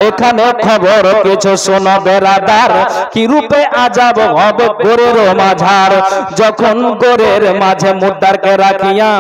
এখানে খবর কিছু শোনো বেরাদার, কি রূপে আযাব হবে গোরের মাঝার। যখন গোরের মাঝে মুর্দারকে রাখিয়া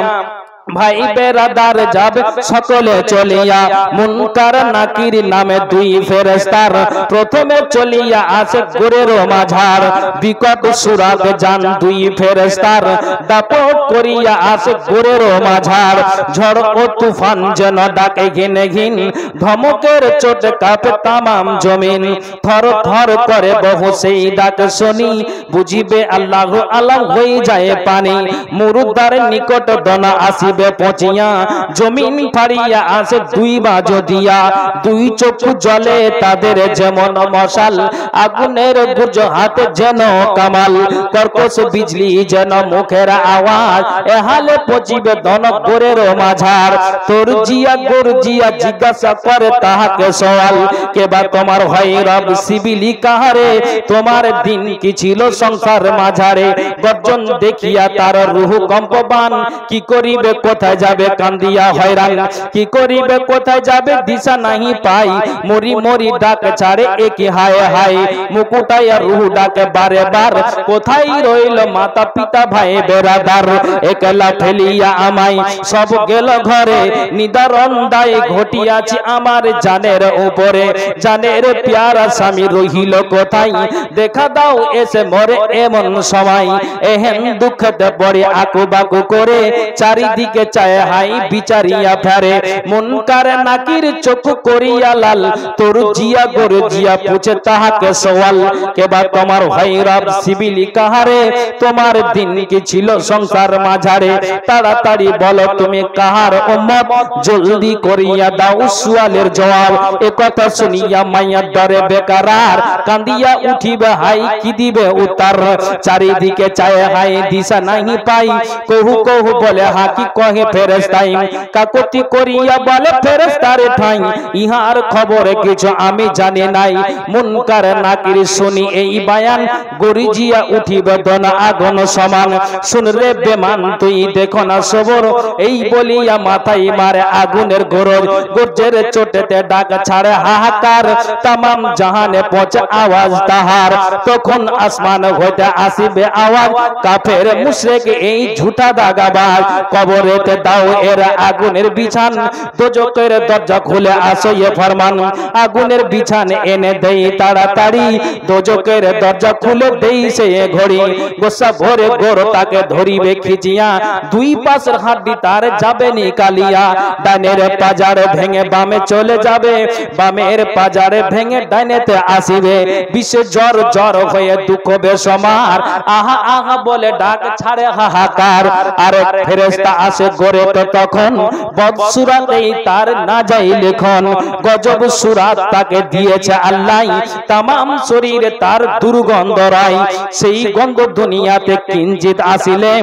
ভাই বেরাদার যাবে সকলে চলিয়া, মুনকার নাকির নামে দুই ফেরেশতার প্রথমে চলিয়া আসে গোরের মাঝার। বিকট সুরাগ যান দুই ফেরেশতার দাপট করিয়া আসে গোরের মাঝার। ঝড় ও তুফান যেন ডাকে ঘিনে ঘিন, ধমকের চোটে কাঁপে তামাম জমিন। থর থর করে বহু সেই ডাক শুনি, বুঝিবে আল্লাহ আল্লাহ হয়ে যায় পানি। মুরুদ্দার নিকট দনা আসি পচিয়া, জমিন ফাড়িয়া আসে দুই বাজো দিয়া। দুই চক্ষু জলে তাদের যেমন মশাল, আগুনের গুর্জ হাতে যেন কামাল। কর্কশ বিজলি যেন মুখের আওয়াজ, এহালে পচিবে দন গোরের মাঝার। তোর জিয়া গোর জিয়া জিজ্ঞাসা করে তাহাকে সওয়াল, কেবা তোমার হয় রব সিবিলি কাহারে, তোমার দিন কি ছিল সংসার মাঝারে। গর্জন দেখিয়া তার রুহ কম্পবান, কি করিবে কোথায় যাবে কান্দিয়া হয়রান। কি করিবে কোথায় যাবে দিশা নাহি পাই, মরি মরি ডাক ছাড়ে একই হায় হায়। মুকুটাইয়া রুহ ডাকে বারে বার, কোথায় রইল মাতা পিতা ভাই বেরাদার। একলা ফেলিয়া আমায় সব গেল ঘরে, নিদারণ দায় ঘটিয়াছি আমার জানের উপরে। জানের প্যারা স্বামী রহিল কোথায়, দেখা দাও এসে মরে এমন সময়। এহেন দুঃখতে পড়ে আকু বাকু করে, চারিদিকে চায় হাই বিচারিয়া ফেরে। মুনকার নাকির চোখ করিয়া লাল, তোর জিয়া গোর জিয়া পুছে তাহাকে সওয়াল, কেবা তোমার হয় রব সিবিলি কাহারে, তোমার দিন কি ছিল সংসার মাঝারে। তাড়াতাড়ি বলো তুমি কাহার উম্মত, জলদি করিয়া দাও সুয়ালের জবাব। এ কথা শুনিয়া মাইয়া ডরে বেকারার, কান্দিয়া উঠিবে হাই কি দিবে উত্তর। চারিদিকে চায় হাই দিশা নাহি পাই, কহু কহু বলে হাকি কহে ফেরেশতাই। কাকতি করিয়া বলে ফেরেশতারে ঠাই, ইহার খবরে কিছু আমি জানি নাই। মুনকার নাকির শুনি এই বায়ান, গরিজিয়া উঠিবে দনা আগুন সমান। শুন রে বেমান তুই দেখো না সবর, এই বলিয়া মাথায় মারে আগুনের গরজ। গর্জের চোটেতে ডাক ছাড়ে হাহাকার, তামাম জাহানে পৌঁছে আওয়াজ তাহার। তখন আসমান হইতে আসিবে আওয়াজ, কাফের মুশরিক এই ঝুটা দাগাবাজ। কবরেতে দাও এর আগুনের বিছান, দোজখের দরজা খুলে আসো এ ফরমান। আগুনের বিছান এনে দেই তাড়াতাড়ি, দোজখের দরজা খুলে দেই সে ঘড়ি। গোসা ভরে গোর তাকে ধরিবে খিচিয়া, দুই পাশের হাড্ডি তার যাবে নিকালিয়া। ডানের পাজারে ভেঙে বামে চলে যাবে, বামের পাজারে ভেঙে ডাইনেতে আসিবে। বিশ্বে জ্বর জ্বর হয়ে দুঃখ বেসমার, আহা আহা বলে ডাক ছাড়ে হাহাকার। আরেক ফেরেশতা আসে গোরে তো তখন, বদসুরাতেই তার না যাই লেখন। গজব সুরাত তাকে দিয়েছে আল্লাহ, তামাম শরীরে তার দুর্গন্ধ রায়। সেই গন্ধ দুনিয়াতে কিঞ্চিত আসিলে,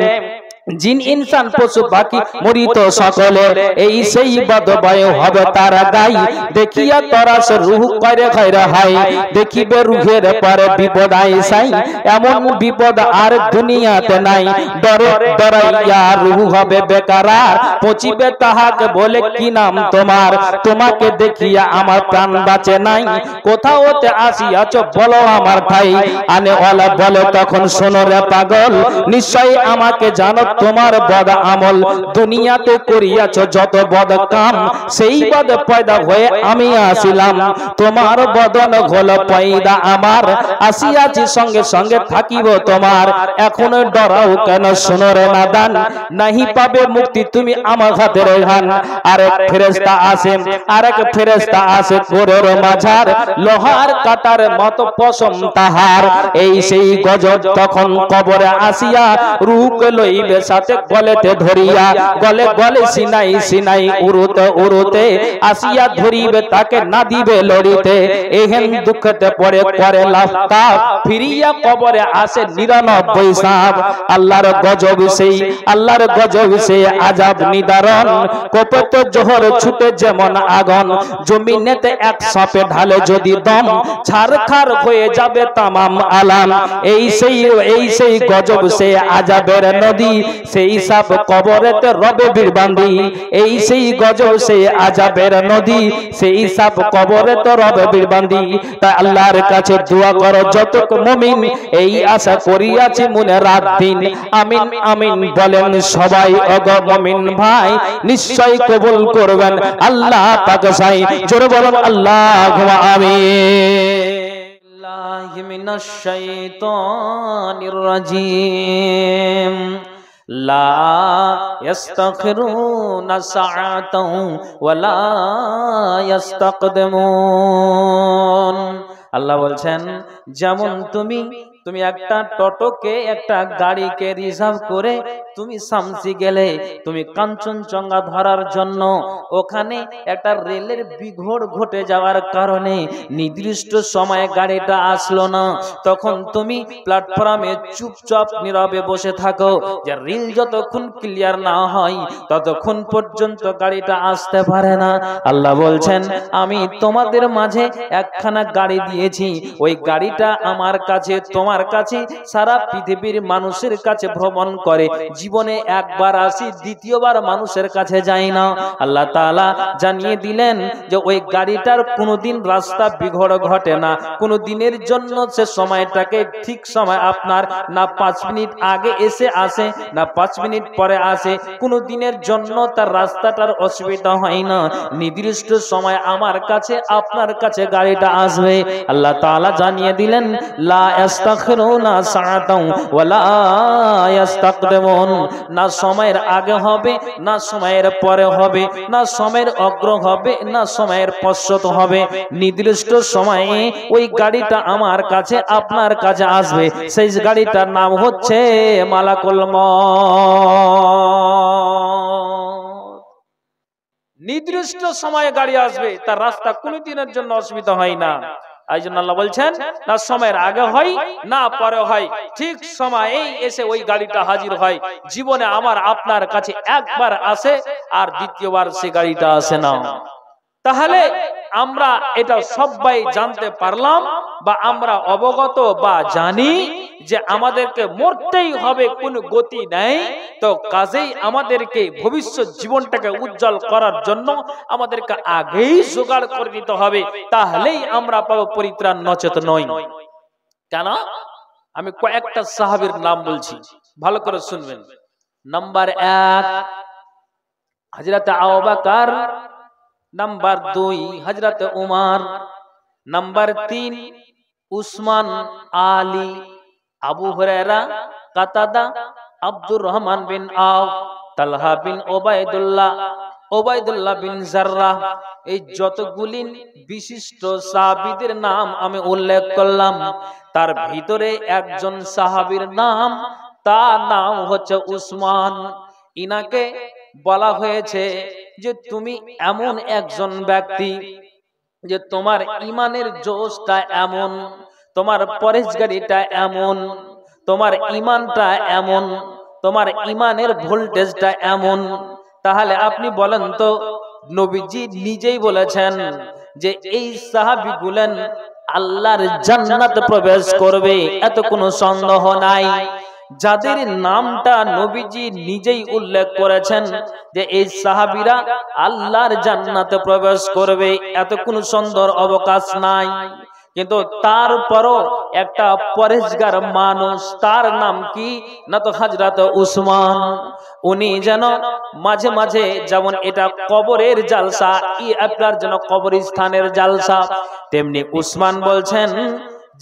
জিন ইনসান পশু পাখি মরিত সকলে। এই সেই বদবায়ু হবে তারা গাই, দেখিয়া তরাস রুহ করে খয়রা হাই। দেখিবে রুহের পরে বিপদ আইসাই, এমন বিপদ আর দুনিয়াতে নাই। ডরে ডরাইয়া রুহ হবে বেকারার, পচিবে তাহাকে বলে কি নাম তোমার। তোমাকে দেখিয়া আমার প্রাণ বাঁচে নাই, কোথাও হতে আসিয়াছ বলো আমার ঠাই। আনে ওয়ালা বলে তখন শোনো রে পাগল, নিশ্চয় আমাকে জানো তোমার বদ আমল। দুনিয়াতে করিয়াছ যত বদ কাম, সেই বদ পয়দা হয়ে আমি আসিলাম। তোমার বদন হল পয়দা আমার, আসিয়াছি সঙ্গে সঙ্গে থাকিব তোমার। এখন ডরাও কেন শোনো রে নাদান, নাহি পাবে মুক্তি তুমি আমার হাতের ঘান। আরেক ফেরেশতা আসে, আরেক ফেরেশতা আসে গোরের মাঝার, লোহার কাটার মতো পশম তাহার। এই সেই গজব তখন কবরে আসিয়া, রূপ লইবে সাথে গলেতে ধরিয়া। গলে গলে সিনাই সিনাই উড়ুতে উড়ুতে, আসিয়া ধরিবে তাকে না দিবে লড়িতে। এহেন দুঃখতে পড়ে করে লাফতাপ, ফিরিয়া কবরে আসে 99 সাপ। আল্লাহর গজব সেই, আল্লাহর গজব সেই আযাব নিদারণ। কপত জোহর ছুটে যেমন আগুন, জমিনেতে এক সাপে ঢালে যদি দম, ছারখার হয়ে যাবে তামাম আলাম। এই সেই গজব সেই আযাবের নদী, সেই সাপ কবরেতে রবে বীরবান্দি, এই সেই গজব সেই আযাবের নদী, সেই সাপ কবরেতে রবে বীরবান্দি। তাই আল্লাহর কাছে দোয়া করো যত মুমিন, এই আশা করিয়াছি মনে রাত দিন। আমিন আমিন বলেন সবাই ওগো মুমিন ভাই, নিশ্চয় কবুল করবেন আল্লাহ পাক সাই। জোরে বলেন আল্লাহুম্মা আমিন। মিনাশ শাইতানির রাজিম। লা ইস্তাখিরুনা সাআতাও ওয়ালা ইস্তাকদিমুন। আল্লাহ বলছেন যেমন তুমি একটা টোটোকে একটা গাড়িকে রিজার্ভ করে তুমি শামসি গেলে, তুমি কাঞ্চনজঙ্ঘা ধরার জন্য ওখানে একটা রেলের বিঘড় ঘটে যাওয়ার কারণে নির্দিষ্ট সময়ে গাড়িটা আসলো না, তখন তুমি প্ল্যাটফর্মে চুপচাপ নীরবে বসে থাকো যে রেল যতক্ষণ ক্লিয়ার না হয় ততক্ষণ পর্যন্ত গাড়িটা আসতে পারে না। আল্লাহ বলছেন আমি তোমাদের মাঝে একখানা গাড়ি দিয়েছি, ওই গাড়িটা আমার কাছে তোমার কাছে সারা পৃথিবীর মানুষের কাছে ভ্রমণ করে, জীবনে একবার আসি দ্বিতীয়বার মানুষের কাছে যায় না। আল্লাহ তাআলা জানিয়ে দিলেন যে ওই গাড়িটার কোনোদিন রাস্তা বিঘড় ঘটে না, কোনো দিনের জন্য সে সময়টাকে ঠিক সময় আপনার না 5 মিনিট আগে এসে আসে না 5 মিনিট পরে আসে, কোনো দিনের জন্য তার রাস্তাটার অসুবিধা হয় না। নির্দিষ্ট সময় আমার কাছে আপনার কাছে গাড়িটা আসবে। আল্লাহ তাআলা জানিয়ে দিলেন লা ইস্তাখিরুনা সাআতাও ওয়ালা ইস্তাকদিমুন, না সময়ের আগে হবে না সময়ের পরে হবে, না সময়ের অগ্র হবে না সময়ের পশ্চাৎ হবে, নির্দিষ্ট সময়ে ওই গাড়িটা আমার কাছে আপনার কাছে আসবে। সেই গাড়িটার নাম হচ্ছে মালাকুল মউত। নির্দিষ্ট সময়ে গাড়ি আসবে, তার রাস্তা কোনদিনের জন্য অসুবিধা হয় না। এই জন্য আল্লাহ বলছেন না সময়ের আগে হয় না পরে হয়, ঠিক সময়েই এসে ওই গাড়িটা হাজির হয়। জীবনে আমার আপনার কাছে একবার আসে আর দ্বিতীয়বার সে গাড়িটা আসে না। তাহলে আমরা এটা সবাই জানতে পারলাম বা আমরা অবগত বা জানি যে আমাদেরকে মরতেই হবে, কোনো গতি নেই। তো কাজেই আমাদেরকে ভবিষ্যৎ জীবনটাকে উজ্জ্বল করার জন্য আমাদেরকে আগেই জোগাড় করে নিতে হবে, তাহলেই আমরা পাবো পরিত্রাণ, নচেত নয়। কেন? আমি কয়েকটা সাহাবীর নাম বলছি, ভালো করে শুনবেন। নাম্বার 1 হযরত আবু বকর, নাম্বার 2 হযরত উমর, নাম্বার 3 উসমান, আলী, আবু হুরায়রা, কাতাদা, আব্দুর রহমান বিন আওফ, তালহা বিন ওবায়দুল্লাহ বিন জাররাহ। এই যতগুলি বিশিষ্ট সাহাবীদের নাম আমি উল্লেখ করলাম, তার ভিতরে একজন সাহাবীর নাম, তার নাম হচ্ছে উসমান। ইনাকে বলা হয়েছে যে তুমি এমন একজন ব্যক্তি যে তোমার ইমানের জোশটা এমন, তোমার পরেশগারিটা এমন, তোমার ইমানটা এমন, তোমার ইমানের ভোল্টেজটা এমন। তাহলে আপনি বলেন তো, নবীজি নিজেই বলেছেন যে এই সাহাবীগুলেন আল্লাহর জান্নাতে প্রবেশ করবে, এত কোনো সন্দেহ নাই। যাদের নামটা নবীজি নিজেই উল্লেখ করেছেন যে এই সাহাবীরা আল্লাহর জান্নাতে প্রবেশ করবে, এত কোনো সন্দেহের অবকাশ নাই। কিন্তু তারপরও একটা পরেশগার মানুষ, তার নাম কি না তো হযরত উসমান। উনি যেন মাঝে মাঝে যেমন এটা কবরের জালসা, আপনার যেন কবরস্থানের জালসা, তেমনি উসমান বলছেন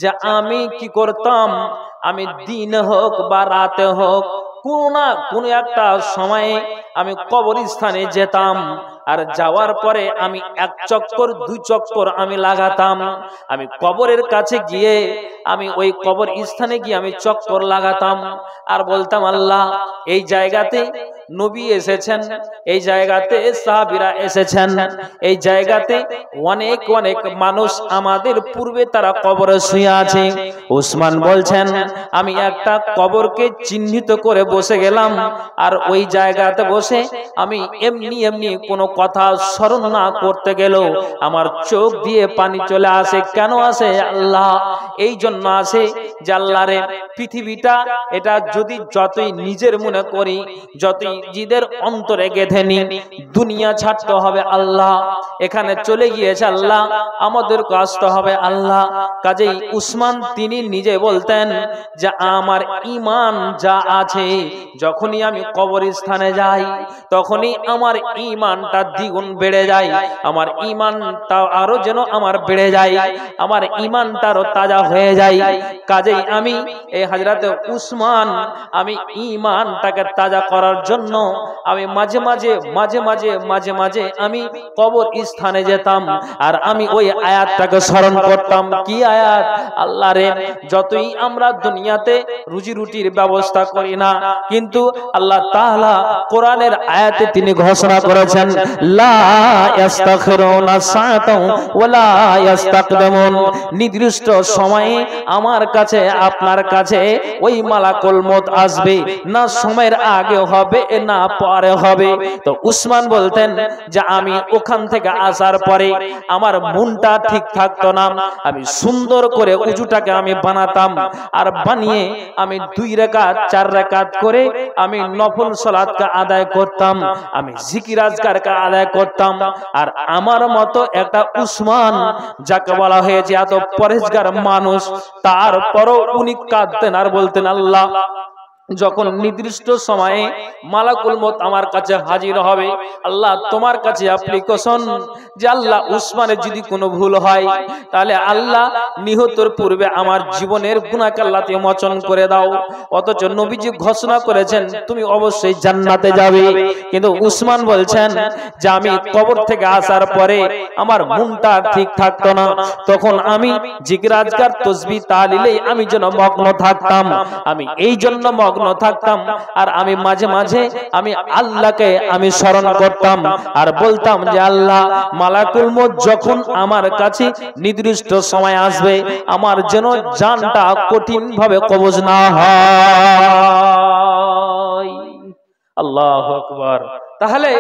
যে আমি কি করতাম, আমি দিন হোক বা রাতে হোক কোন না কোন একটা সময়ে আমি কবরস্থানে যেতাম, আর যাওয়ার পরে আমি 1 চক্কর 2 চক্কর আমি লাগাতাম। আমি কবরের কাছে গিয়ে আমি ওই কবর স্থানে গিয়ে আমি চক্কর লাগাতাম আর বলতাম আল্লাহ এই জায়গাতে নবী এসেছেন, এই জায়গাতে সাহাবীরা এসেছেন, এই জায়গাতে অনেক অনেক মানুষ আমাদের পূর্বে তারা কবরে শুয়ে আছে। উসমান বলছেন আমি একটা কবরকে চিহ্নিত করে বসে গেলাম, আর ওই জায়গাতে বসে আমি এমনি এমনি কোনো কথা স্মরণ না করতে গেলেও আমার চোখ দিয়ে পানি চলে আসে। কেন আসে? আল্লাহ এই জন্য আছে যে আল্লাহ রে পৃথিবীটা এটা যদি যতই নিজের মনে করি, যতই জিদের অন্তরে গেঁথে নি, দুনিয়া ছাড়তে হবে আল্লাহ, এখানে চলে গিয়েছে আল্লাহ, আমাদেরকে আসতে হবে আল্লাহ। কাজেই উসমান তিনি নিজে বলতেন যে আমার ঈমান যা আছে, যখনই আমি কবরস্থানে যাই তখনই আমার ঈমানটা দ্বিগুণ বেড়ে যায়, আমার ঈমানটা আরো যেন আমার বেড়ে যায়, আমার ঈমানটা আরো তাজা হয়ে যায়। কাজেই আমি এই হযরত উসমান আমি ঈমানটাকে তাজা করার জন্য আমি মাঝে মাঝে আমি কবর স্থানে যেতাম আর আমি ওই আয়াতটাকে স্মরণ করতাম। কি আয়াত? আল্লাহ রে যতই আমরা দুনিয়াতে রুজি রুটির ব্যবস্থা করি না, কিন্তু আল্লাহ তাআলা কোরআনের আয়াতে তিনি ঘোষণা করেছেন লা ইস্তাখিরুনা সাআতাও ওয়ালা ইস্তাকদিমুন, নির্দিষ্ট সময়ে আমার কাছে আপনার কাছে ওই মালাকুল মউত আসবে, না সময়ের আগে হবে না পরে হবে। তো উসমান বলতেন যে আমি ওখান থেকে আসার পরে আমার মনটা ঠিক থাকতো না, আমি সুন্দর করে উজুটাকে আমি বানাতাম আর বানিয়ে আমি 2 রাকাত 4 রাকাত করে আমি নফল সালাতকে আদায় করতাম, আমি জিকির আজকারকে আদায় করতাম। আর আমার মতো একটা উসমান যাকে বলা হয়েছে এত পরহেজগার মানুষ, তারপরও উনি কাঁদতেন আর বলতেন আল্লাহ যখন নির্দিষ্ট সময়ে মালাকুল মউত আমার কাছে হাজির হবে, আল্লাহ তোমার কাছে অ্যাপ্লিকেশন যে আল্লাহ উসমানের যদি কোনো ভুল হয় তাহলে আল্লাহ নিহতের পূর্বে আমার জীবনের গুনাহকে আল্লাহ তুমি মোচন করে দাও। অথচ নবীজি ঘোষণা করেছেন তুমি অবশ্যই জান্নাতে যাবে, কিন্তু উসমান বলছেন যে আমি কবর থেকে আসার পরে আমার মনটা ঠিক থাকতো না, তখন আমি জিকির আজকার তাসবিহ তাহলিলে আমি যেন মগ্ন থাকতাম, আমি এই জন্য মগ্ন থাকতাম। আর আমি মাঝে মাঝে আমি আল্লাহকে আমি স্মরণ করতাম আর বলতাম যে আল্লাহ মালাকুল মউত যখন আমার কাছে নির্দিষ্ট সময় আসবে আমার যেন জানটা কঠিন ভাবে কবজ না হয়। আল্লাহু আকবার। তাহলে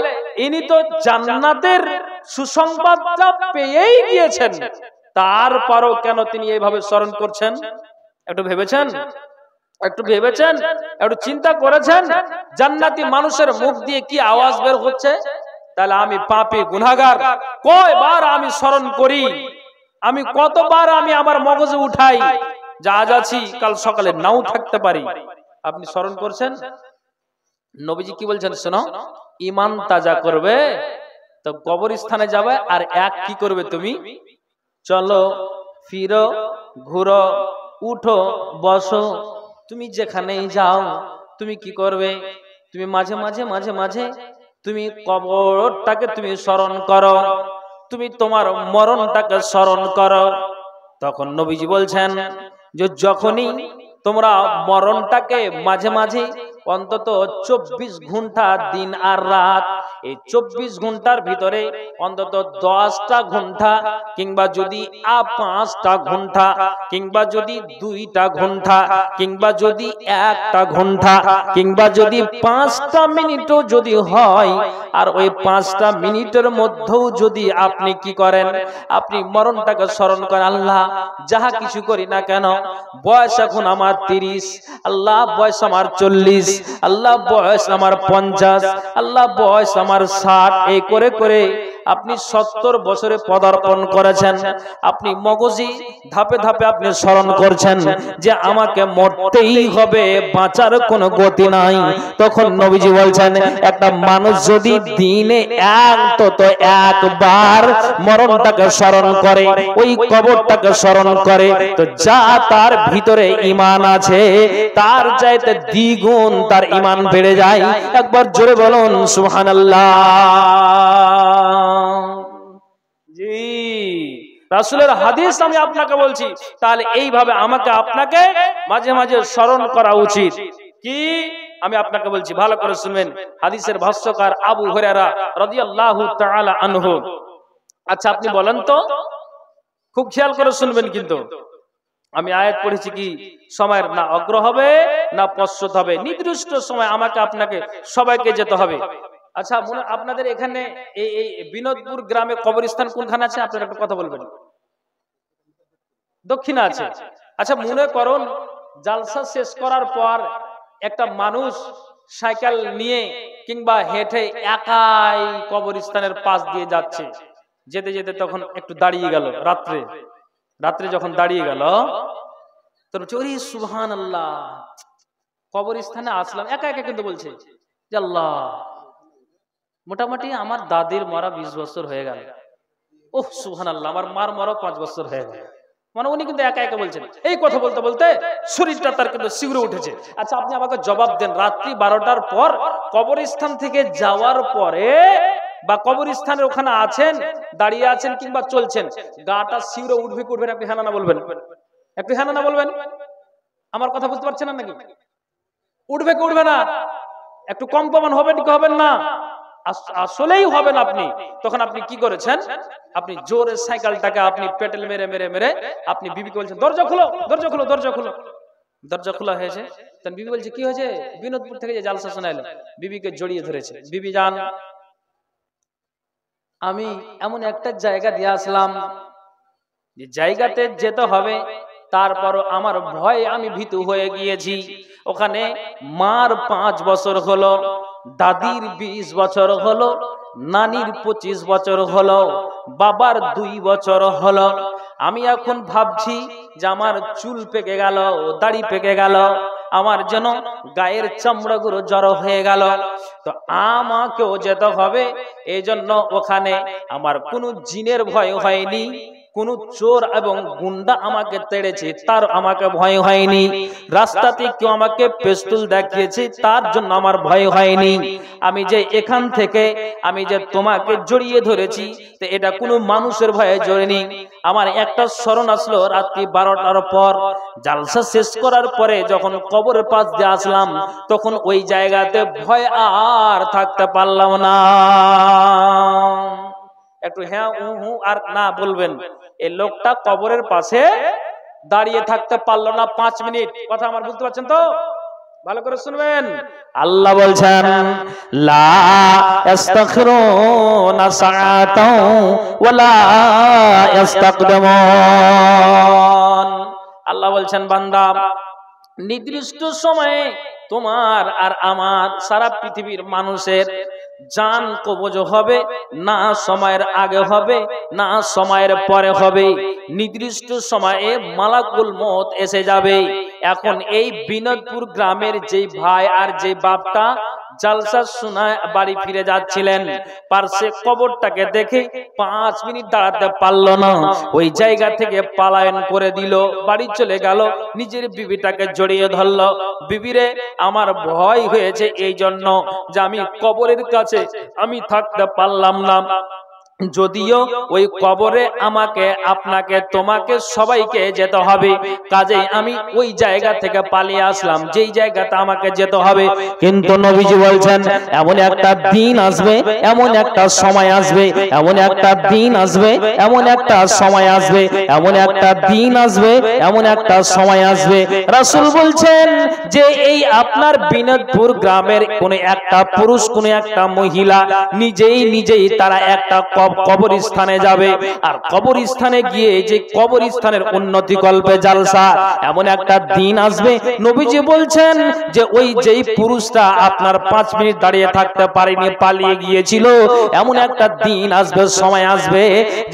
ইনি তো জান্নাতের সুসংবাদটা পেয়েই গিয়েছেন, তারপরও কেন তিনি এইভাবে স্মরণ করছেন? একটু ভেবেছেন? একটু ভেবেছেন? একটু চিন্তা করেছেন? জান্নাতি মানুষের মুখ দিয়ে কি আওয়াজ বের হচ্ছে? তাহলে আমি পাপী গুনাহগার কয়বার আমি স্মরণ করি, আমি কতবার আমি আমার মগজে উঠাই যে আজ আছি কাল সকালে নাও থাকতে পারি। আপনি স্মরণ করছেন? নবীজি কি বলছেন শোনো, ঈমান তাজা করবে তো কবরস্থানে যাবে আর এক কি করবে তুমি? চলো ফিরো ঘুরো উঠো বসো, তুমি যেখানেই যাও তুমি কি করবে? তুমি মাঝে মাঝে তুমি কবরটাকে তুমি স্মরণ করো, তুমি তোমার মরণটাকে স্মরণ করো। তখন নবীজি বলছেন যে যখনই তোমরা মরণটাকে মাঝে মাঝে অন্তত 24 ঘন্টা দিন আর রাত, এই 24 ঘন্টার ভিতরে অন্তত 10টা ঘন্টা কিংবা যদি 5টা ঘন্টা কিংবা যদি 2টা ঘন্টা কিংবা যদি 1টা ঘন্টা কিংবা যদি 5টা মিনিটও যদি হয়, আর ওই 5টা মিনিটের মধ্যেও যদি আপনি কি করেন, আপনি মরণটাকে স্মরণ করেন, আল্লাহ যাহা কিছু করি না কেন, বয়স এখন আমার 30, আল্লাহ বয়স আমার 40, আল্লাহ বয়স আমার 50, আল্লাহ বয়স আমার 60, এই করে করে আপনি 70 বছরে পদার্পণ করেছেন। আপনি মগজি ধাপে ধাপে আপনি স্মরণ করছেন যে আমাকে মরতেই হবে, বাঁচার কোনো গতি নাই। তখন নবীজি বলছেন একটা মানুষ যদি দিনে অন্তত একবার মরণটাকে স্মরণ করে, ওই কবরটাকে স্মরণ করে, তো যা তার ভিতরে ঈমান আছে তার চাইতে দ্বিগুণ তার ঈমান বেড়ে যায়। একবার জোরে বলুন সুবহানাল্লাহ। জি, রাসূলের হাদিস আমি আপনাকে বলছি, তাহলে এইভাবে আমাকে আপনাকে মাঝে মাঝে স্মরণ করা উচিত। কি আমি আপনাকে বলছি, ভালো করে শুনবেন। হাদিসের ভাষ্যকার আবু হুরায়রা রাদিয়াল্লাহু তাআলা আনহু। আচ্ছা আপনি বলেন তো, খুব খেয়াল করে শুনবেন, কিন্তু আমি আয়াত পড়েছি কি সময়ের না অগ্র হবে না পশ্চাৎ হবে, নির্দিষ্ট সময় আমাকে আপনাকে সবাইকে যেতে হবে। আচ্ছা আপনাদের এখানে এই বিনোদপুর গ্রামে কবরস্থান কোনখানে আছে? আপনারা একটা কথা বলবেন। দক্ষিণে আছে। আচ্ছা মনে করুন জালসা শেষ করার পর একটা মানুষ সাইকেল নিয়ে কিংবা হেঁটে একাই কবরস্থানের পাশ দিয়ে যাচ্ছে, যেতে যেতে তখন একটু দাঁড়িয়ে গেল, রাত্রে যখন দাঁড়িয়ে গেল তো ওরে সুবহানাল্লাহ, কবরস্থানে আসলাম, একা একা কিন্তু বলছে যে আল্লাহ মোটামুটি আমার দাদির মরা 20 বছর হয়ে গেল, ওহ সুবহানাল্লাহ আমার মার মরা 5 বছর হয়ে গেল। মানে উনি কিন্তু একা একা বলছেন, এই কথা বলতে বলতে শরীরটা তার কিন্তু শিউরে উঠেছে। আচ্ছা আপনি আমাকে জবাব দেন, রাত্রি 12টার পর কবরস্থান থেকে যাওয়ার পরে বা কবরস্থানের ওখানে আছেন, দাঁড়িয়ে আছেন কিংবা চলছেন, গাটা শিউরে উঠবে কি উঠবে না? আপনি হ্যাঁ না বলবেন, একটু হ্যাঁ না বলবেন। আমার কথা বুঝতে পারছেন না নাকি? উঠবে কি উঠবে না? একটু কম কমান হবেন কি হবেন না? আসলেই হবেন আপনি। তখন আপনি কি করেছেন? আপনি জোরে সাইকেলটাকে আপনি পেডেল মেরে মেরে মেরে আপনি বিবিকে বলছেন দরজা খুলো, দরজা খুলো, দরজা খুলো। দরজা খোলা হয়েছে, তখন বিবি বলছে কি হয়েছে? বিনোদপুর থেকে যে জালসা শোনা এলো। বিবিকে জড়িয়ে ধরেছে, বিবি জান আমি এমন একটা জায়গা দিয়ে আসলাম যে জায়গাতে যেতে হবে, তারপর আমার ভয়ে আমি ভীতু হয়ে গিয়েছি। ওখানে মার 5 বছর হলো, দাদির 20 বছর হলো, নানির 25 বছর হলো, বাবার 2 বছর হলো। আমি এখন ভাবছি যে আমার চুল পেকে গেল, দাড়ি পেকে গেল, আমার যেন গায়ের চামড়াগুলো জড়ো হয়ে গেল, তো আমাকেও যেতে হবে। এই জন্য ওখানে আমার কোনো জিনের ভয় হয়নি, কোন চোর এবং গুন্ডা আমাকে তেড়েছে তার আমাকে ভয় হয়নি, রাস্তাতে কেউ আমাকে পিস্তল দেখিয়েছে তার জন্য আমার ভয় হয়নি। আমি যে এখান থেকে আমি যে তোমাকে জড়িয়ে ধরেছি, তো এটা কোনো মানুষের ভয়ে জড়িনি। আমার একটা স্মরণ আসলো, রাত্রি 12টার পর জালসা শেষ করার পরে যখন কবরের পাশ দিয়ে আসলাম, তখন ওই জায়গাতে ভয় আর থাকতে পারলাম না। একটু হ্যাঁ হু আর না বলবেন। এই লোকটা কবরের পাশে দাঁড়িয়ে থাকতে পারলো না 5 মিনিট। কথা আমার বুঝতে পারছেন তো? ভালো করে শুনবেন। আল্লাহ বলছেন লা ইস্তাখিরুনা সাআতাও ওয়ালা ইস্তাকদিমুন। আল্লাহ বলছেন বান্দা নির্দিষ্ট সময়ে তোমার আর আমার সারা পৃথিবীর মানুষের জান কবজ হবে না, সময়ের আগে হবে না সময়ের পরে হবে, নির্দিষ্ট সময়ে মালাকুল মউত এসে যাবে। এখন এই বিনোদপুর গ্রামের যেই ভাই আর যে বাপটা জালসা শোনায় বাড়ি ফিরে যাচ্ছিলেন, পার্শ্বে কবরটাকে দেখে 5 মিনিট দাঁড়াতে পারলো না, ওই জায়গা থেকে পলায়ন করে দিল, বাড়ি চলে গেল, নিজের বিবিটাকে জড়িয়ে ধরলো। বিবিরে আমার ভয় হয়েছে এই জন্য যে আমি কবরের কাছে আমি থাকতে পারলাম না, যদিও ওই কবরে আমাকে আপনাকে তোমাকে সবাইকে যেতে হবে, কাজেই আমি ওই জায়গা থেকে পালিয়ে আসলাম যেই জায়গাটা আমাকে যেতে হবে। কিন্তু নবীজি বলছেন এমন একটা দিন আসবে, এমন একটা সময় আসবে, এমন একটা দিন আসবে, এমন একটা সময় আসবে, এমন একটা দিন আসবে, এমন একটা সময় আসবে। রাসূল বলছেন যে এই আপনার বিনোদপুর গ্রামের কোন একটা পুরুষ, কোন একটা মহিলা নিজেই তারা একটা কবরস্থানে যাবে, আর কবরস্থানে গিয়ে যে কবরস্থানের উন্নতি কল্পে জালসা, এমন একটা দিন আসবে। নবীজি বলছেন যে ওই যেই পুরুষটা আপনার 5 মিনিট দাঁড়িয়ে থাকতে পারেনি, পালিয়ে গিয়েছিল, এমন একটা দিন আসবে, সময় আসবে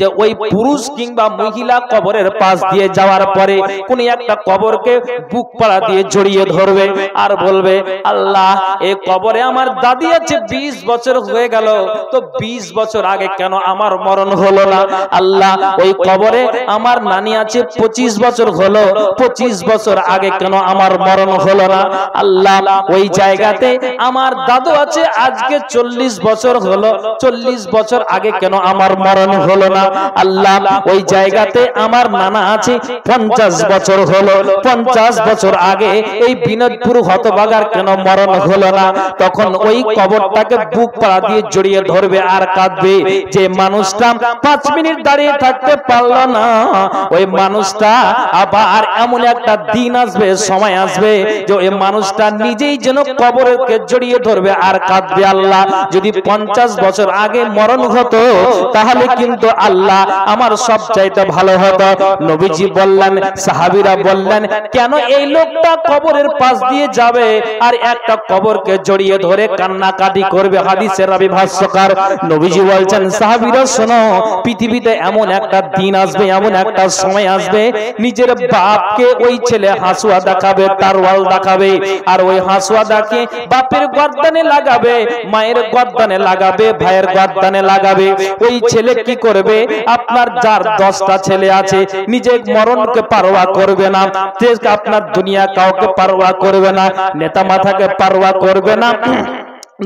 যে ওই পুরুষ কিংবা মহিলা কবরের পাশ দিয়ে যাওয়ার পরে কোন একটা কবরকে বুক পাড়া দিয়ে জড়িয়ে ধরবে আর বলবে আল্লাহ এই কবরে আমার দাদি আছে 20 বছর হয়ে গেল, তো 20 বছর আগে কেন আমার মরণ হলো না? আল্লাহ ওই কবরে আমার নানি আছে 25 বছর হলো, 25 বছর আগে কেন আমার মরণ হলো না? আল্লাহ ওই জায়গাতে আমার দাদু আছে আজকে 40 বছর হলো, 40 বছর আগে কেন আমার মরণ হলো না? আল্লাহ ওই জায়গাতে আমার নানা আছে 50 বছর হলো, 50 বছর আগে এই বিনোদপুর হতভাগার কেন মরণ হলো না? তখন ওই কবরটাকে বুক পাড়া দিয়ে জড়িয়ে ধরবে আর কাঁদবে যে মানুষটা 5 মিনিট দাঁড়িয়ে থাকতে পারলো না, ওই মানুষটা আবার এমন একটা দিন আসবে, সময় আসবে যে ওই মানুষটা নিজেই যেন কবরকে জড়িয়ে ধরবে আর কাঁদবে। আল্লাহ, যদি 50 বছর আগে মরণ হতো তাহলে কিন্তু আল্লাহ আমার সব চাইতে ভালো হতো। নবীজি বললেন, সাহাবীরা বললেন, কেন এই লোকটা কবরের পাশ দিয়ে যাবে আর একটা কবরকে জড়িয়ে ধরে কান্নাকাটি করবে? হাদিসের রাবী ভাষ্যকার নবীজি বলছেন, সাহাবীরা শোনো, পৃথিবীতে এমন একটা দিন আসবে, এমন একটা সময় আসবে, নিজের বাপকে ওই ছেলে হাসুয়া দেখাবে, তারওয়াল দেখাবে, আর ওই হাসুয়া দেখে বাপের গর্দানে লাগাবে, মায়ের গর্দানে লাগাবে, ভাইয়ের গর্দানে লাগাবে। ওই ছেলে কি করবে? আপনার যার 10টা ছেলে আছে, নিজে মরণকে পারোয়া করবে না, আপনার দুনিয়া কাউকে পারোয়া করবে না, নেতা মাথাকে পারোয়া করবে না,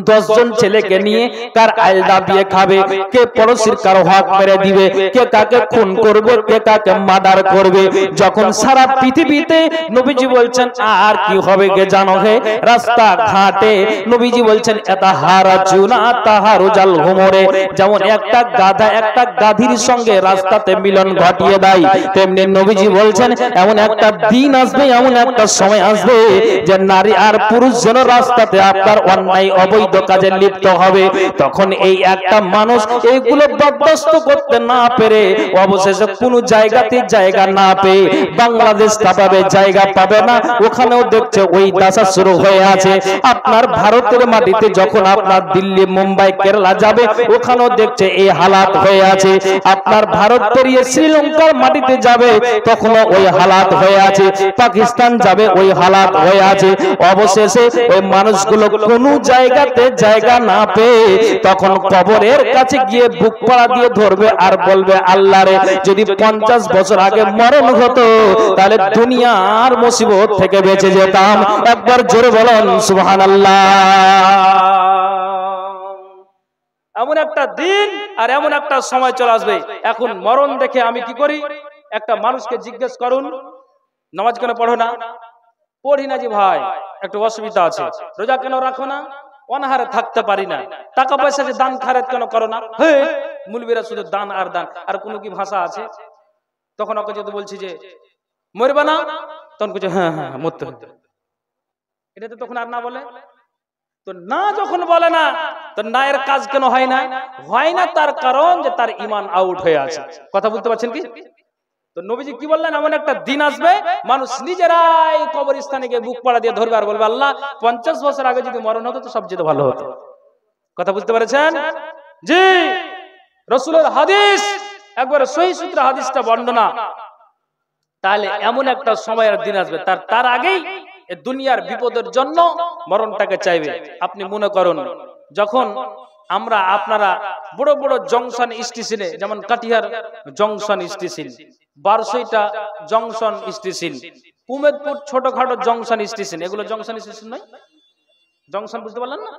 10 জন ছেলেকে নিয়ে কার আইল দাবিয়ে খাবে, কে পড়োশির কার হক মেরে দিবে, কে কাকে খুন করবে, কে কাকে মার্ডার করবে। যখন সারা পৃথিবীতে নবীজি বলছেন আর কি হবে গে জানো হে, রাস্তা ঘাটে নবীজি বলছেন এটা হারাজুনা তাহারুজাল হুমরে, যেমন একটা গাধা একটা গাধীর সঙ্গে রাস্তাতে মিলন ঘটিয়ে দেয়, তেমনি নবীজি বলছেন এমন একটা দিন আসবে, এমন একটা সময় আসবে যে নারী আর পুরুষ যেন রাস্তাতে আপনার অন্যায় অবৈধ কাজে লিপ্ত হবে। তখন এই একটা মানুষ এইগুলো বরদাস্ত করতে না পেরে অবশেষে কোন জায়গাতে জায়গা না পেয়ে বাংলাদেশ পাবে, জায়গা পাবে না, ওখানেও দেখছে ওই দশা শুরু হয়ে আছে। আপনার ভারতের মাটিতে যখন আপনার দিল্লি, মুম্বাই, কেরালা যাবে, ওখানেও দেখছে এই হালাত হয়ে আছে। আপনার ভারত পেরিয়ে শ্রীলঙ্কার মাটিতে যাবে, তখনও ওই হালাত হয়ে আছে। পাকিস্তান যাবে, ওই হালাত হয়ে আছে। অবশেষে ওই মানুষগুলো কোন জায়গা জায়গা না পেয়ে তখন কবরের কাছে গিয়ে বুক পাড়া দিয়ে ধরবে আর বলবে, আল্লাহ রে, যদি 50 বছর আগে মরণ হতো তাহলে দুনিয়ার মুসিবত থেকে বেঁচে যেতাম। একবার জোরে বলেন সুবহানাল্লাহ। এমন একটা দিন আর এমন একটা সময় চলে আসবে, এখন মরণ দেখে আমি কি করি? একটা মানুষকে জিজ্ঞেস করুন, নামাজ কেন পড়ো না? পড়ি না জি ভাই, একটু অসুবিধা আছে। রোজা কেন রাখো না? অনাহারে থাকতে পারি না। টাকা পয়সা যে দান খায়রাত কেন করো না? মুলবিরা শুধু দান আর দান, আর কোনো কি ভাষা আছে? তখন ওকে যদি বলছি যে মরবে না, তখন বলছে হ্যাঁ হ্যাঁ মরতে হবে, এটা তো তখন আর না বলে। তো না যখন বলে না, তো না এর কাজ কেন হয় না? হয় না তার কারণ যে তার ঈমান আউট হয়ে আছে। কথা বুঝতে পারছেন কি? তো নবীজি কি বললেন, এমন একটা দিন আসবে মানুষ নিজেরাই কবরস্থানে গিয়ে বুক পাড়া দিয়ে ধরবে আর বলবে, আল্লাহ 50 বছর আগে যদি মরণ হতো তো সবচেয়ে ভালো হতো। কথা বুঝতে পেরেছেন? জি, রাসূলের হাদিস, একবার সহিহ সূত্রে হাদিসটা বর্ণনা। তাহলে এমন একটা সময়ের দিন আসবে, তার আগেই এই দুনিয়ার বিপদের জন্য মরণটাকে চাইবে। আপনি মনে করুন, যখন আমরা আপনারা বড় বড় জংশন স্টেশনে, যেমন কাটিহার জংশন স্টেশন, বারসইটা জংশন স্টেশন, কুমেদপুর ছোটখাটো জংশন স্টেশন, এগুলো জংশন স্টেশন নয়? জংশন বুঝতে পারলেন না?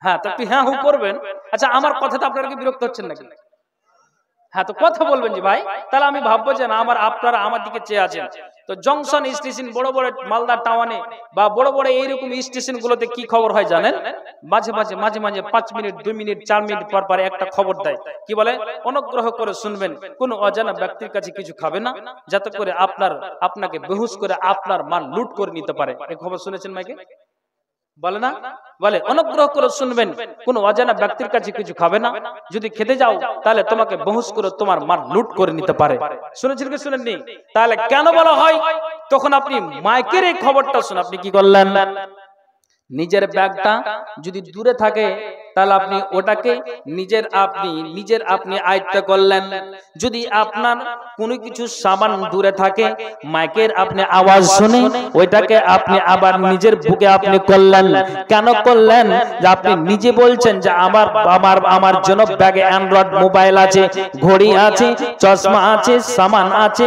হ্যাঁ, তো একটু হ্যাঁ হু করবেন। আচ্ছা, আমার কথাটা আপনারা কি বিরক্ত হচ্ছেন নাকি? হ্যাঁ, তো কথা বলবেন যে ভাই, তাহলে আমি ভাববো যে না, আপনারা আমার দিকে চেয়ে আছেন। তো জংশন স্টেশন, বড় বড় মালদা টাউনে বা বড় বড় এইরকম স্টেশন গুলোতে কি খবর হয় জানেন? মাঝে মাঝে 5 মিনিট, 2 মিনিট, 4 মিনিট পর পর একটা খবর দেয়। কি বলে? অনুগ্রহ করে শুনবেন, কোন অজানা ব্যক্তির কাছে কিছু খাবে না, যাতে করে আপনাকে বেহুশ করে আপনার মাল লুট করে নিতে পারে। এই খবর শুনেছেন মাইকে? বলে না? বলে অনুগ্রহ করে শুনবেন, কোন অজানা ব্যক্তির কাছে কিছু খাবে না, যদি খেতে যাও তাহলে তোমাকে বেহুশ করে তোমার মাল লুট করে নিতে পারে। শুনেছেন কি শুনেননি? তাহলে কেন বলা হয়? তখন আপনি মাইকের এই খবরটা শুনে আপনি কি করলেন? নিজের ব্যাগটা যদি দূরে থাকে তাহলে আপনি ওটাকে নিজের আপনি আয়ত্ত করলেন। যদি আপনার কোনো কিছু সামান দূরে থাকে, মাইকের আপনি আওয়াজ শুনে ওইটাকে আপনি আবার নিজের বুকে আপনি করলেন। কেন করলেন? যে আপনি নিজে বলছেন যে আমার জন্য ব্যাগে অ্যান্ড্রয়েড মোবাইল আছে, ঘড়ি আছে, চশমা আছে, সামান আছে,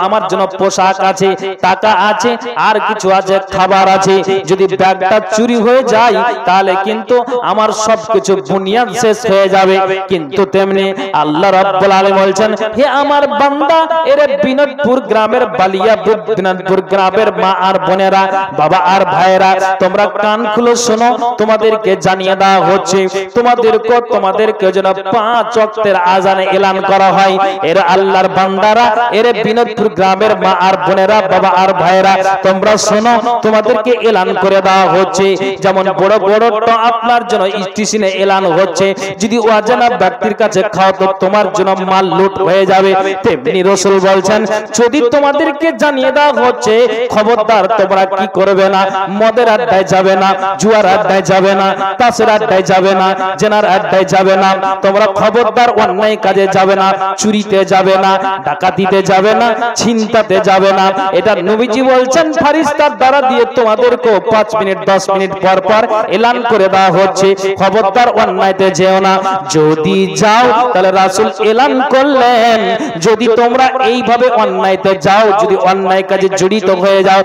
আমার জন্য পোশাক আছে, টাকা আছে, আর কিছু আছে, খাবার আছে। যদি ব্যাগটা চুরি হয়ে যায় তাহলে কিন্তু কিন্তু আমার সবকিছু বুনিয়াদ শেষ হয়ে যাবে। কিন্তু তেমনি আল্লাহ রাব্বুল আলামিন বলছেন, হে আমার বান্দা, এর বিনোদপুর গ্রামের বালিয়া বিনোদপুর গ্রামের মা আর বোনেরা, বাবা আর ভাইয়েরা, তোমরা কান খুলে শোনো, তোমাদেরকে জানিয়ে দেওয়া হচ্ছে, তোমাদেরকে যেন 5 ওয়াক্তের আযানে এলান করা হয়। এর আল্লাহর বান্দারা, এর বিনোদপুর গ্রামের মা আর বোনেরা, বাবা আর ভাইয়েরা, তোমরা শোনো, তোমাদেরকে এলান করে দেওয়া হচ্ছে। যেমন বড় বড় আপনার জন্য স্টেশনে এলান হচ্ছে, যদি অজানা ব্যক্তির কাছে খাও তো তোমার জন্য মাল লুট হয়ে যাবে। তেমনি রাসূল বলছেন, যদি তোমাদেরকে জানিয়ে দেওয়া হচ্ছে, খবরদার তোমরা কি করবে না, মদের আড্ডায় যাবে না, জুয়ার আড্ডায় যাবে না, তাসের আড্ডায় যাবে না, জেনার আড্ডায় যাবে না, তোমরা খবরদার অন্যায় কাজে যাবে না, চুরিতে যাবে না, ডাকাতিতে যাবে না, ছিনতাতে যাবে না। এটা নবীজি বলছেন, ফেরেশতার দ্বারা দিয়ে তোমাদেরকে 5 মিনিট 10 মিনিট পর পর এলান করে দেওয়া হচ্ছে, খবরদার অন্যায়তে যেও না। যদি যাও তাহলে রাসূল এলান করলেন, যদি তোমরা এইভাবে অন্যায়তে যাও, যদি অন্যায় কাজে জড়িত হয়ে যাও,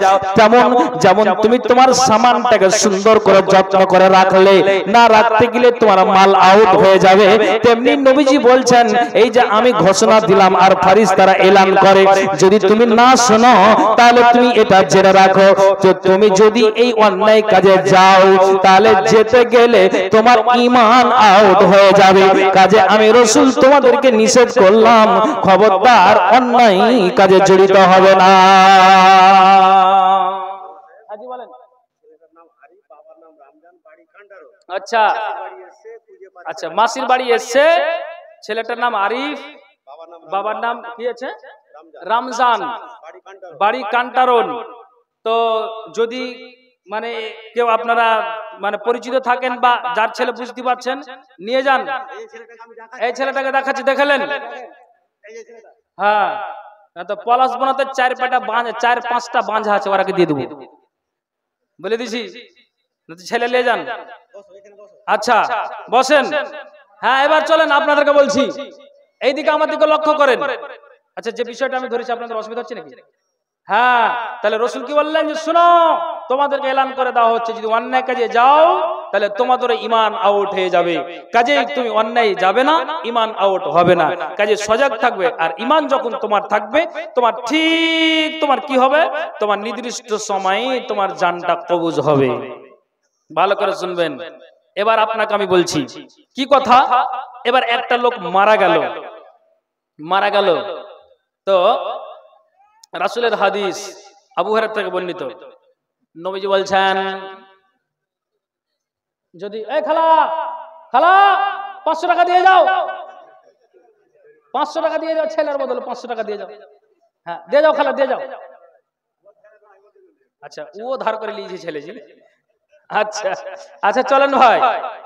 যেমন তুমি তোমার সামানটাকে সুন্দর করে যত্ন করে রাখলে, না রাখতে গেলে তোমার মাল আউট হয়ে যাবে, তেমনি নবীজি বলছেন, এই যে আমি ঘোষণা দিলাম আর ফেরেশতারা এলান করে, যদি তুমি না শোনো তাহলে তুমি এটা জেনে রাখো, যে তুমি যদি এই অন্যায় কাজে যাও তাহলে যেতে গেলে তোমার ঈমান আউট হয়ে যাবে। কাজে আমি রাসূল তোমাদেরকে নিষেধ করলাম, খবরদার অন্যায় কাজে জড়িত হবে না। আচ্ছা আচ্ছা, মাসির বাড়ি এসছে, ছেলেটার নাম আরিফ, বাবার নাম কি আছে? রমজান, বাড়ি কান্টারন। তো যদি মানে কেউ আপনারা মানে পরিচিত থাকেন বা যার ছেলে বুঝতে পারছেন, নিয়ে যান। এই ছেলেটাকে দেখাচ্ছি, দেখালেন? হ্যাঁ, তো পলাশ বনাতে 4-5টা বাঁধা আছে, ওরাকে দিয়ে দেবো, বলে দিছি। ছেলে নিয়ে যান। আচ্ছা বসেন। হ্যাঁ, এবার চলেন, আপনাদেরকে বলছি, এইদিকে আমার দিকে লক্ষ্য করেন। আচ্ছা, যে বিষয়টা আমি ধরেছি আপনাদের অসুবিধা হচ্ছে নাকি? হ্যাঁ, তাহলে রাসূল কি বললেন, যে শুনো, তোমাদেরকে এলান করে দেওয়া হচ্ছে, যদি অন্যায় কাজে যাও তাহলে তোমাদের ঈমান আউট হয়ে যাবে। কাজে তুমি অন্যায় যাবে না, ঈমান আউট হবে না। কাজে সজাগ থাকবে। আর ঈমান যখন তোমার থাকবে, তোমার ঠিক তোমার কি হবে, তোমার নির্দিষ্ট সময়ে তোমার জানটা কবজ হবে। ভালো করে শুনবেন। এবার আপনাকে আমি বলছি কি কথা। এবার একটা লোক মারা গেল, তো রাসূলের হাদিস আবু হুরায়রা থেকে বর্ণিত, নবীজি বলছেন, যদি এই খালা 500 টাকা দিয়ে যাও, 500 টাকা দিয়ে যাও, ছেলের বদলে 500 টাকা দিয়ে যাও। হ্যাঁ, দিয়ে যাও খালা, দিয়ে যাও। আচ্ছা, ও ধার করে নিয়েছে ছেলেজি। আচ্ছা আচ্ছা, চলেন ভাই।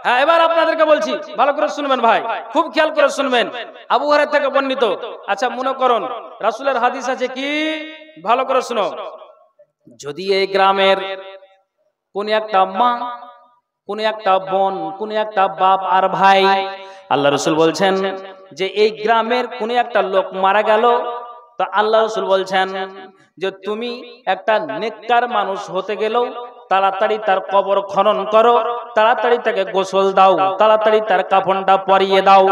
হ্যাঁ, এবার আপনাদেরকে বলছি, ভালো করে শুনবেন ভাই, খুব খেয়াল করে শুনবেন। আবু হুরায়রা থেকে বর্ণিত। আচ্ছা, মনে করুন রাসূলের হাদিস আছে কি, ভালো করে শুনো। যদি এই গ্রামের কোন একটা মা, কোন একটা বোন, কোন একটা বাপ আর ভাই, আল্লাহ রাসূল বলছেন যে এই গ্রামের কোন একটা লোক মারা গেল, তো আল্লাহ রাসূল বলছেন যে তুমি একটা নেককার মানুষ হতে গেলেও তাড়াতাড়ি তার কবর খনন করো, তাড়াতাড়ি তাকে গোসল দাও, তাড়াতাড়ি তার কাফনটা পরিয়ে দাও।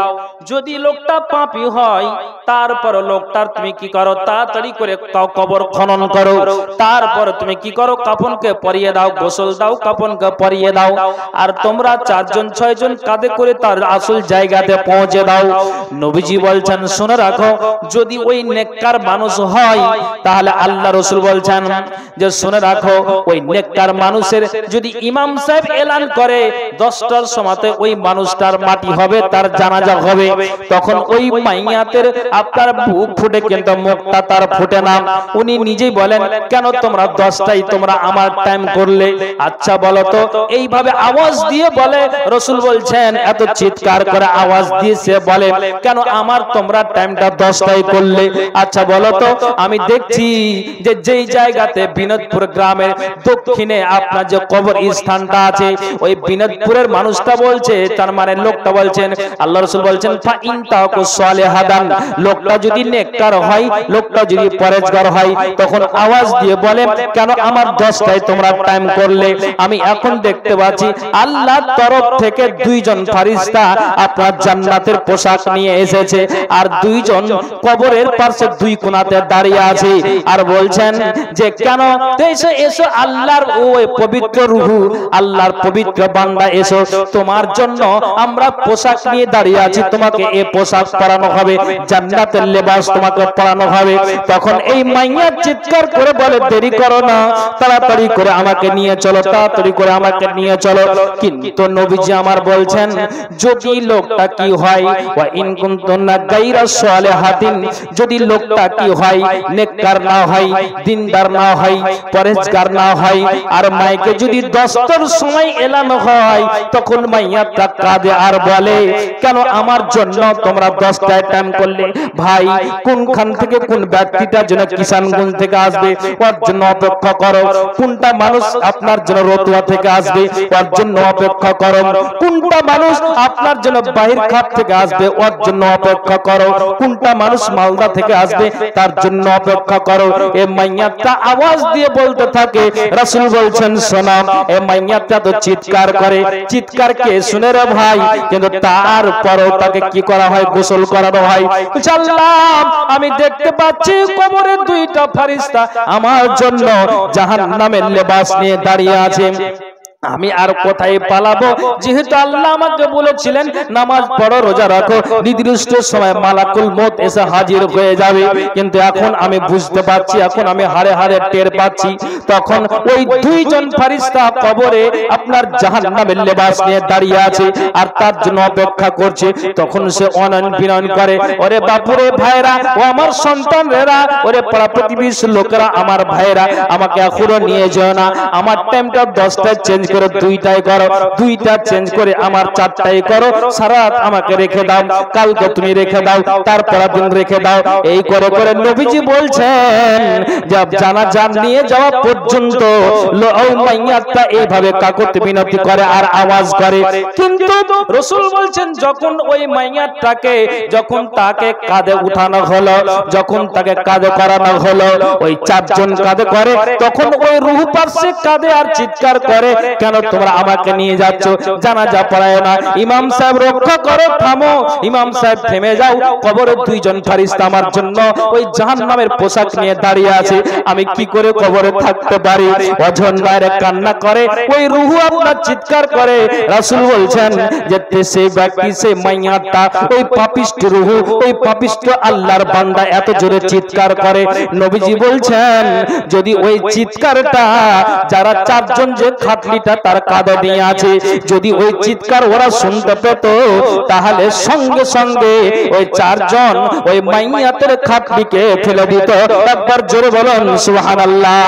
যদি লোকটা পাপী হয়, তারপর লোকটার তুমি কি করো, তাড়াতাড়ি করে কবর খনন করো, তারপর তুমি কি করো, কাফনকে পরিয়ে দাও, গোসল দাও, কাফনকে পরিয়ে দাও। আর তোমরা 4-6 কাঁধে করে তার আসল জায়গাতে পৌঁছে দাও। নবীজি বলছেন, শুনে রাখো, যদি ওই নেককার মানুষ হয়, তাহলে আল্লাহ রাসূল বলছেন যে শুনে রাখো, ওই নেককার মানুষের যদি ইমাম সাহেব এলান করে 10টার সময়তে ওই মানুষটার মাটি হবে, তার জানাজা হবে, তখন ওই মাইয়াতের আপনার বুক ফুটে, কিন্তু মুখটা তার ফুটে না। উনি নিজেই বলেন, কেন তোমরা 10টাই তোমরা আমার টাইম করলে? আচ্ছা বলো তো, এইভাবে আওয়াজ দিয়ে বলে, রাসূল বলছেন এত চিৎকার করে আওয়াজ দিয়ে সে বলে, কেন আমার তোমরা টাইমটা 10টাই করলে? আচ্ছা বলো তো, আমি দেখছি যে যেই জায়গাতে বিনোদপুর গ্রামের দক্ষিণে আপনার যে কবর স্থানটা আছে ওই বিনোদপুরের মানুষটা বলছে, তার মানে লোকটা বলছেন, আল্লাহ রাসূল বলছেন ফা ইন তাকু সালিহাদান, লোকটা যদি নেককার হয়, লোকটা যদি পরেজগার হয়, তখন আওয়াজ দিয়ে বলে কেন আমার 10টায় তোমরা টাইম করলে? আমি এখন দেখতে পাচ্ছি আল্লাহর তরফ থেকে দুইজন ফেরেশতা আপনার জান্নাতের পোশাক নিয়ে এসেছে, আর দুইজন কবরের পাশে দুই কোণাতে দাঁড়িয়ে আছে, আর বলছেন যে কেন? এসো এসো আল্লাহর ওই পবিত্র রূহ, আল্লাহর পবিত্র বান্দা, এসো, তোমার জন্য আমরা পোশাক নিয়ে দাঁড়িয়ে আছি, তোমাকে এই পোশাক পরানো হবে, জান্নাতের লেবাস তোমাকে পরানো হবে। তখন এই মাইয়া চিৎকার করে বলে দেরি করো না, তাড়াতাড়ি করে আমাকে নিয়ে চলো, তাড়াতাড়ি করে আমাকে নিয়ে চলো। কিন্তু নবীজি আমার বলছেন যদি লোকটা কি হয়, ওয়া ইন কুনতুন্না গায়রা সালিহাতিন, যদি লোকটা কি হয় নেককার না হয়, দিনদার না হয়, পরেজগার না হয়, আর মাইকে যদি 10টার সময় এলানো হয়, তখন মাইয়াটা কাঁদে আর বলে কেন আমার জন্য তোমরা 10টায় টাইম করলে? ভাই কোনখান থেকে কোন ব্যক্তিটার জন্য কিষানগঞ্জ থেকে আসবে ওর জন্য অপেক্ষা করো, কোনটা মানুষ আপনার জন্য রতুয়া থেকে আসবে ওর জন্য অপেক্ষা করো, কোনটা মানুষ আপনার জন্য বাহির খাত থেকে আসবে ওর জন্য অপেক্ষা করো, কোনটা মানুষ মালদা থেকে আসবে তার জন্য অপেক্ষা করো। এ মাইয়াটা আওয়াজ দিয়ে বলতে থাকে, রাসূল বলছেন শোনো, এ মাইয়াটা তো চিৎকার করে, চিৎকার কে শুনে রে ভাই, কিন্তু তারপরও তাকে কি করা হয়? গোসল করানো হয়। আল্লাহ আমি দেখতে পাচ্ছি কবরে দুইটা ফেরেশতা আমার জন্য জাহান্নামের লেবাস নিয়ে দাঁড়িয়ে আছে, আমি আর কোথায় পালাবো? যেহেতু আল্লাহ আমাকে বলেছিলেন নামাজ পড়ো, রোজা রাখো, নির্দিষ্ট সময় মালাকুল মউত এসে হাজির হয়ে যাবে, কিন্তু এখন আমি বুঝতে পারছি, এখন আমি হাড়ে হাড়ে টের পাচ্ছি, তখন ওই দুইজন ফেরেশতা কবরে আপনার জাহান্নামের লেবাস নিয়ে দাঁড়িয়ে আছে আর তার জন্য অপেক্ষা করছে। তখন সে অনন বিনন করে, ওরে বাপুরে ভাইরা, ও আমার সন্তানরা, ওরে পাড়া প্রতিবেশী লোকেরা, আমার ভাইরা, আমাকে এখনো নিয়ে যেও না, আমার টাইমটা 10টায় চেঞ্জ করে 2টায় করো, 2টা চেঞ্জ করে আমার 4টায় করো, সারা রাত আমাকে রেখে দাও, কালকে তুমি রেখে দাও, তারপর দিন রেখে দাও। এই করে করে নবীজি বলছেন জানাজা নিয়ে যাওয়া পর্যন্ত ওই মাইয়াটা এইভাবে কাকুতি মিনতি করে আর আওয়াজ করে। কিন্তু রাসূল বলছেন যখন ওই মাইয়াটাকে যখন তাকে কাঁধে উঠানো হলো, যখন তাকে কাঁধে করানো হলো, ওই 4জন কাঁধে করে, তখন ওই রূহ পাশে কাঁধে আর চিৎকার করে কেন তোমরা আমাকে নিয়ে যাচ্ছ? জানাজা পড়ায় না, ইমাম সাহেব রক্ষা করো, থামো, ইমাম সাহেব থেমে যাও, কবরে দুইজন ফেরেশতা আমার জন্য ওই জাহান্নামের পোশাক নিয়ে দাঁড়িয়ে আছে, আমি কি করে কবরে থাকতে পারি? অঝন্নায় কান্না করে, ওই রূহ আপনার চিৎকার করে। রাসূল বলছেন যে সেই ব্যক্তি, সেই মাইয়াটা, ওই পাপিষ্ঠ রূহ, ওই পাপিষ্ঠ আল্লাহর বান্দা এত জোরে চিৎকার করে, নবীজি বলছেন যদি ওই চিৎকারটা যারা 4জন যে খাটলিটা তার কাঁধে নিয়ে আছে, যদি ওই চিৎকার ওরা শুনতে পেত, তাহলে সঙ্গে সঙ্গে ওই 4জন ওই মাইয়াতের খাটলিকে ফেলে দিত। একবার জোরে বলুন সুবহানাল্লাহ।